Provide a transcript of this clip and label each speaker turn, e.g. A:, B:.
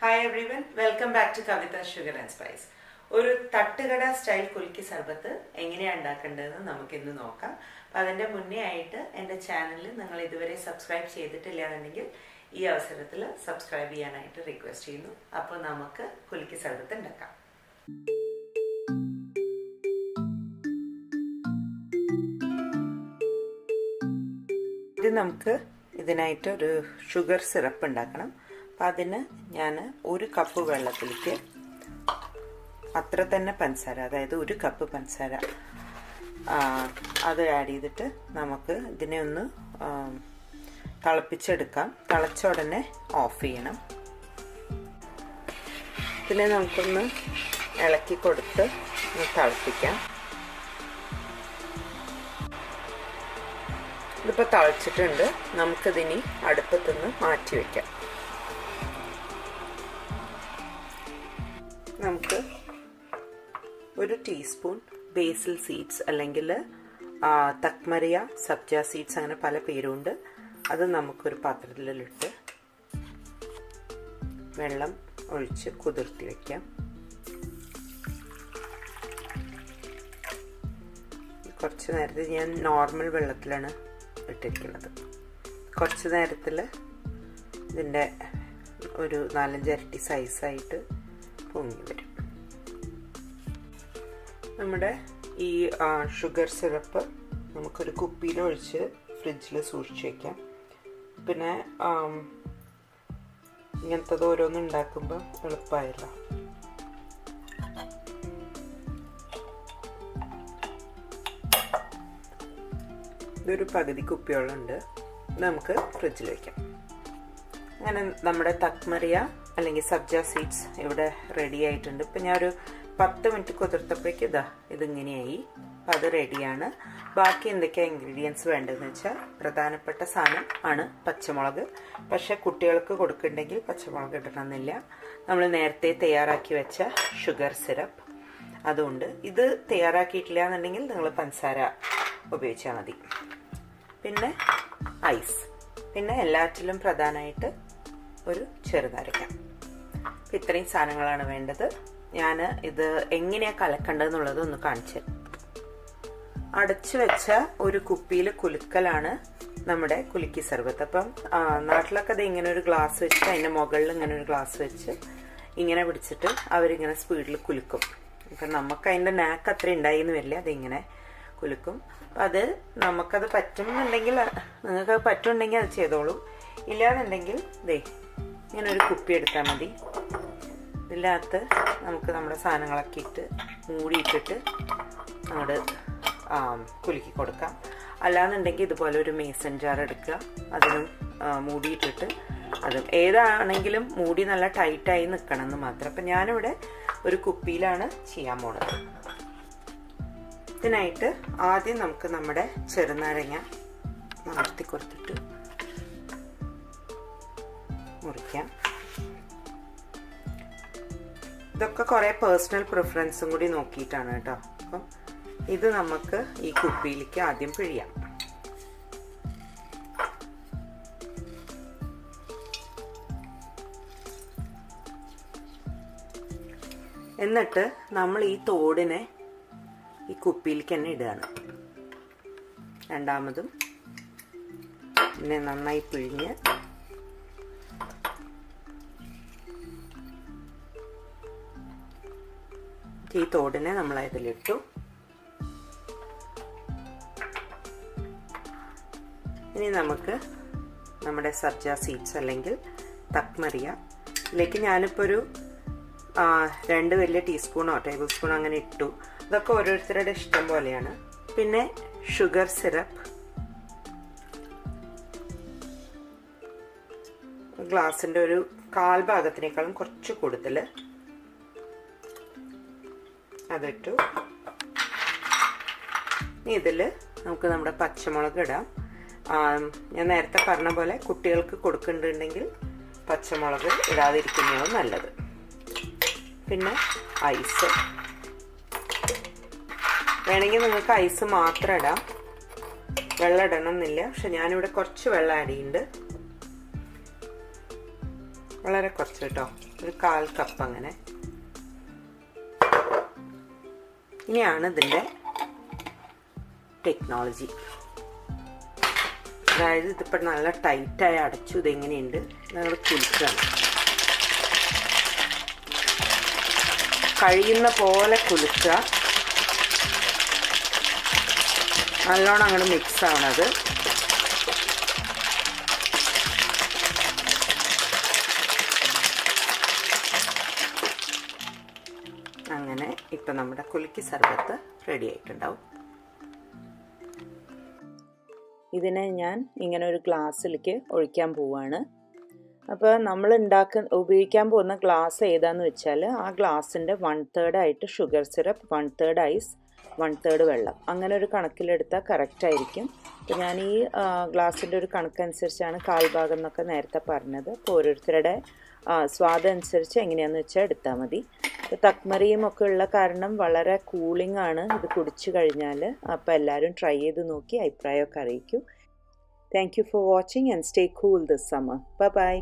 A: Hi everyone, welcome back to Kavitha Sugar and Spice. ഒരു തട്ടുകട style കുലുക്കി സർബത്ത് എങ്ങനെയാണ് ഉണ്ടാക്കേണ്ടതെന്ന് നമുക്കിന്ന് നോക്കാം. അപ്പോൾ അതിൻ്റെ മുന്നേ ആയിട്ട് എൻ്റെ ചാനലിൽ നിങ്ങൾ ഇതുവരെ സബ്സ്ക്രൈബ് ചെയ്തിട്ടില്ല എന്നുണ്ടെങ്കിൽ ഈ അവസരത്തിൽ സബ്സ്ക്രൈബ് ചെയ്യാനായിട്ട് റിക്വസ്റ്റ് ചെയ്യുന്നു. അപ്പോൾ നമുക്ക് കുലുക്കി സർബത്ത് ഉണ്ടാക്കാം. ഇത് നമുക്ക് ഇതിനായിട്ട് ഒരു ഷുഗർ സിറപ്പ് ഉണ്ടാക്കണം. അപ്പം അതിന് ഞാൻ ഒരു കപ്പ് വെള്ളത്തിലേക്ക് അത്ര തന്നെ പഞ്ചസാര, അതായത് ഒരു കപ്പ് പഞ്ചസാര അത് ആഡ് ചെയ്തിട്ട് നമുക്ക് ഇതിനെ ഒന്ന് തിളപ്പിച്ചെടുക്കാം. തിളച്ച ഉടനെ ഓഫ് ചെയ്യണം. ഇതിനെ നമുക്കൊന്ന് ഇളക്കി കൊടുത്ത് തിളപ്പിക്കാം. ഇതിപ്പോൾ തിളച്ചിട്ടുണ്ട്. നമുക്കിതിനി അടുപ്പത്തുനിന്ന് മാറ്റി വയ്ക്കാം. നമുക്ക് ഒരു ടീസ്പൂൺ ബേസിൽ സീഡ്സ് അല്ലെങ്കിൽ തക്മരിയ സബ്ജ സീഡ്സ്, അങ്ങനെ പല പേരുണ്ട്. അത് നമുക്കൊരു പാത്രത്തിലിട്ട് വെള്ളം ഒഴിച്ച് കുതിർത്തി വയ്ക്കാം. കുറച്ച് നേരത്തിൽ ഞാൻ നോർമൽ വെള്ളത്തിലാണ് ഇട്ടിരിക്കുന്നത്. കുറച്ച് നേരത്തിൽ ഇതിൻ്റെ ഒരു 4-5 ഇരട്ടി സൈസായിട്ട് പൊങ്ങി വരും. നമ്മുടെ ഈ ഷുഗർ സിറപ്പ് നമുക്കൊരു കുപ്പിയിലൊഴിച്ച് ഫ്രിഡ്ജിൽ സൂക്ഷിച്ച് വയ്ക്കാം. പിന്നെ ഇങ്ങനത്തത് ഓരോന്നും ഉണ്ടാക്കുമ്പോൾ എളുപ്പമായല്ലോ. ഇതൊരു പകുതി കുപ്പിയോളമുണ്ട്. നമുക്ക് ഫ്രിഡ്ജിൽ വയ്ക്കാം. അങ്ങനെ നമ്മുടെ തക്മരിയ അല്ലെങ്കിൽ സബ്ജ സീഡ്സ് ഇവിടെ റെഡി ആയിട്ടുണ്ട്. ഇപ്പം ഞാനൊരു 10 മിനിറ്റ് കുതിർത്തപ്പോഴേക്കും ഇതിങ്ങനെയായി. അപ്പം അത് റെഡിയാണ്. ബാക്കി എന്തൊക്കെയാണ് ഇൻഗ്രീഡിയൻസ് വേണ്ടതെന്ന് വെച്ചാൽ പ്രധാനപ്പെട്ട സാധനം ആണ് പച്ചമുളക്. പക്ഷേ കുട്ടികൾക്ക് കൊടുക്കുന്നുണ്ടെങ്കിൽ പച്ചമുളക് ഇടണമെന്നില്ല. നമ്മൾ നേരത്തെ തയ്യാറാക്കി വെച്ച ഷുഗർ സിറപ്പ് അതുകൊണ്ട്. ഇത് തയ്യാറാക്കിയിട്ടില്ല എന്നുണ്ടെങ്കിൽ നിങ്ങൾ പഞ്ചസാര ഉപയോഗിച്ചാൽ മതി. പിന്നെ ഐസ്, പിന്നെ എല്ലാറ്റിലും പ്രധാനമായിട്ട് ഒരു ചെറുനാരങ്ങ. ഇത്രയും സാധനങ്ങളാണ് വേണ്ടത്. ഞാൻ ഇത് എങ്ങനെയാണ് കലക്കേണ്ടതെന്നുള്ളത് ഒന്ന് കാണിച്ചു. അടച്ചു വെച്ച ഒരു കുപ്പിയിൽ കുലുക്കലാണ് നമ്മുടെ കുലുക്കി സർബത്ത്. അപ്പം നാട്ടിലൊക്കെ അത് ഇങ്ങനെ ഒരു ഗ്ലാസ് വെച്ച് അതിൻ്റെ മുകളിൽ ഇങ്ങനെ ഒരു ഗ്ലാസ് വെച്ച് ഇങ്ങനെ പിടിച്ചിട്ട് അവരിങ്ങനെ സ്പീഡിൽ കുലുക്കും. അപ്പം നമുക്ക് അതിൻ്റെ നാക്ക് അത്ര ഉണ്ടായിന്ന് വരില്ല, അതിങ്ങനെ കുലുക്കും. അത് നമുക്കത് പറ്റുന്നുണ്ടെങ്കിൽ, നിങ്ങൾക്ക് പറ്റുന്നുണ്ടെങ്കിൽ അത് ചെയ്തോളൂ. ഇല്ലാന്നുണ്ടെങ്കിൽ ഇങ്ങനെ ഒരു കുപ്പി എടുത്താൽ മതി. ഇതിനകത്ത് നമുക്ക് നമ്മുടെ സാധനങ്ങളൊക്കെ ഇട്ട് മൂടിയിട്ടിട്ട് അങ്ങോട്ട് കുലുക്കി കൊടുക്കാം. അല്ലാന്നുണ്ടെങ്കിൽ ഇതുപോലെ ഒരു മേസൺ ജാർ എടുക്കുക, അതിനും മൂടിയിട്ടിട്ട് അതും ഏതാണെങ്കിലും മൂടി നല്ല ടൈറ്റായി നിൽക്കണം എന്ന് മാത്രം. അപ്പം ഞാനിവിടെ ഒരു കുപ്പിയിലാണ് ചെയ്യാൻ പോണത്. ഇതിനായിട്ട് ആദ്യം നമുക്ക് നമ്മുടെ ചെറുനാരങ്ങ നടത്തി കൊടുത്തിട്ട് മുറിക്കാം. ഇതൊക്കെ കുറേ പേഴ്സണൽ പ്രിഫറൻസും കൂടി നോക്കിയിട്ടാണ് കേട്ടോ. അപ്പം ഇത് നമുക്ക് ഈ കുപ്പിയിലേക്ക് ആദ്യം പിഴിയാം. എന്നിട്ട് നമ്മൾ ഈ തോടിനെ ഈ കുപ്പിയിലേക്ക് തന്നെ ഇടുകയാണ്. രണ്ടാമതും പിന്നെ നന്നായി പിഴിഞ്ഞ് ഈ തോടിനെ നമ്മൾ അതിലിട്ടു. ഇനി നമുക്ക് നമ്മുടെ സബ്ജ സീഡ്സ് അല്ലെങ്കിൽ തക്മരിയ ഇതിലേക്ക് ഞാനിപ്പോൾ ഒരു 2 വലിയ ടീസ്പൂണോ ടേബിൾ സ്പൂണോ അങ്ങനെ ഇട്ടു. ഇതൊക്കെ ഓരോരുത്തരുടെ ഇഷ്ടം പോലെയാണ്. പിന്നെ ഷുഗർ സിറപ്പ് ഗ്ലാസിൻ്റെ ഒരു 1/4 ഭാഗത്തിനേക്കാളും കുറച്ച് കൂടുതൽ അതിട്ടു. ഇനി ഇതിൽ നമുക്ക് നമ്മുടെ പച്ചമുളക് ഇടാം. ഞാൻ നേരത്തെ പറഞ്ഞ പോലെ കുട്ടികൾക്ക് കൊടുക്കുന്നുണ്ടെങ്കിൽ പച്ചമുളക് ഇടാതിരിക്കുന്നതാണ് നല്ലത്. പിന്നെ ഐസ് വേണമെങ്കിൽ നിങ്ങൾക്ക് ഐസ് മാത്രം ഇടാം, വെള്ളം ഇടണം എന്നില്ല. പക്ഷെ ഞാനിവിടെ കുറച്ച് വെള്ളം ആഡ് ചെയ്യുന്നുണ്ട്. വളരെ കുറച്ച് കേട്ടോ, ഒരു 1/4 കപ്പ് അങ്ങനെ. ഇനിയാണ് ഇതിൻ്റെ ടെക്നോളജി. അതായത് ഇതിപ്പോൾ നല്ല ടൈറ്റായി അടച്ചു. ഇതെങ്ങനെയുണ്ട്, നമ്മൾ കുലുക്കുകയാണ്. കഴിയുന്ന പോലെ കുലുക്കുക, നല്ലോണം അങ്ങോട്ട് മിക്സ് ആവണത്. അങ്ങനെ ഇപ്പം നമ്മുടെ കുലുക്കി സർബത്ത് റെഡി ആയിട്ടുണ്ടാവും. ഇതിനെ ഞാൻ ഇങ്ങനെ ഒരു ഗ്ലാസ്സിലേക്ക് ഒഴിക്കാൻ പോവുകയാണ്. അപ്പോൾ നമ്മൾ ഉപയോഗിക്കാൻ പോകുന്ന ഗ്ലാസ് ഏതാന്ന് വെച്ചാൽ ആ ഗ്ലാസിൻ്റെ 1/3 ആയിട്ട് ഷുഗർ സിറപ്പ്, 1/3 ഐസ്, 1/3 വെള്ളം, അങ്ങനെ ഒരു കണക്കിലെടുത്താൽ കറക്റ്റായിരിക്കും. അപ്പോൾ ഞാൻ ഈ ഗ്ലാസിൻ്റെ ഒരു കണക്കനുസരിച്ചാണ് 1/4 ഭാഗം എന്നൊക്കെ നേരത്തെ പറഞ്ഞത്. അപ്പോൾ ഓരോരുത്തരുടെ സ്വാദനുസരിച്ച് എങ്ങനെയാണെന്ന് വെച്ചാൽ എടുത്താൽ മതി. ഇപ്പോൾ തക്മറിയും ഒക്കെ ഉള്ള കാരണം വളരെ കൂളിംഗ് ആണ് ഇത് കുടിച്ചു കഴിഞ്ഞാൽ. അപ്പോൾ എല്ലാവരും ട്രൈ ചെയ്ത് നോക്കി അഭിപ്രായമൊക്കെ അറിയിക്കൂ. Thank you for watching and stay cool this summer. Bye bye.